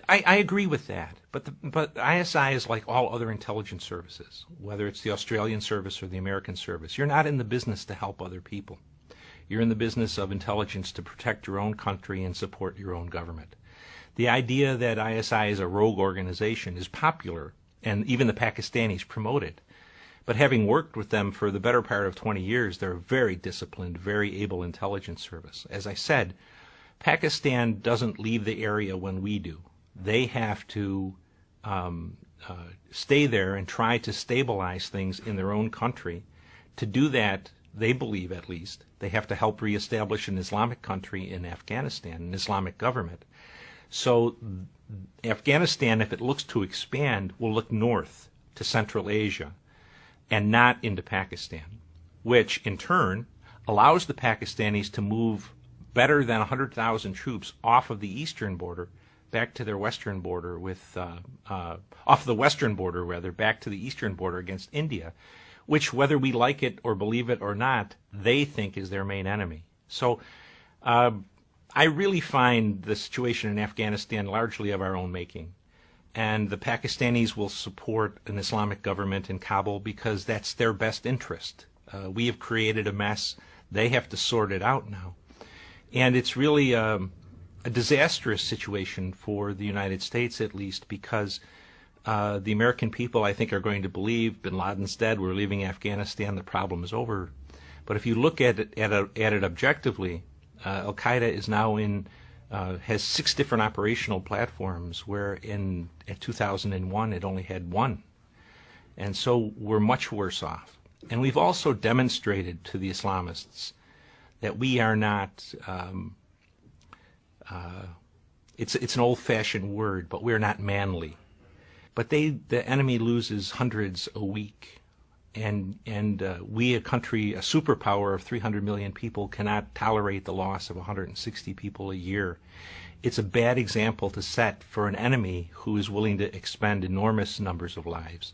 I agree with that, but ISI is like all other intelligence services, whether it's the Australian service or the American service. You're not in the business to help other people. You're in the business of intelligence to protect your own country and support your own government. The idea that ISI is a rogue organization is popular, and even the Pakistanis promote it. But having worked with them for the better part of 20 years, they're a very disciplined, very able intelligence service. As I said, Pakistan doesn't leave the area when we do. They have to stay there and try to stabilize things in their own country. To do that, they believe at least, they have to help reestablish an Islamic country in Afghanistan, an Islamic government. So Afghanistan, if it looks to expand, will look north to Central Asia and not into Pakistan, which in turn allows the Pakistanis to move better than 100,000 troops off of the eastern border back to their western border off the western border rather, back to the eastern border against India, which, whether we like it or believe it or not, they think is their main enemy. So I really find the situation in Afghanistan largely of our own making. And the Pakistanis will support an Islamic government in Kabul because that's their best interest. We have created a mess. They have to sort it out now. And it's really a disastrous situation for the United States, at least, because the American people, I think, are going to believe bin Laden's dead, we're leaving Afghanistan, the problem is over. But if you look at it objectively, Al-Qaeda is now has 6 different operational platforms, where in 2001 it only had 1. And so we're much worse off. And we've also demonstrated to the Islamists that we are not, it's an old-fashioned word, but we're not manly. But the enemy loses hundreds a week. And we, a country, a superpower of 300 million people, cannot tolerate the loss of 160 people a year. It's a bad example to set for an enemy who is willing to expend enormous numbers of lives.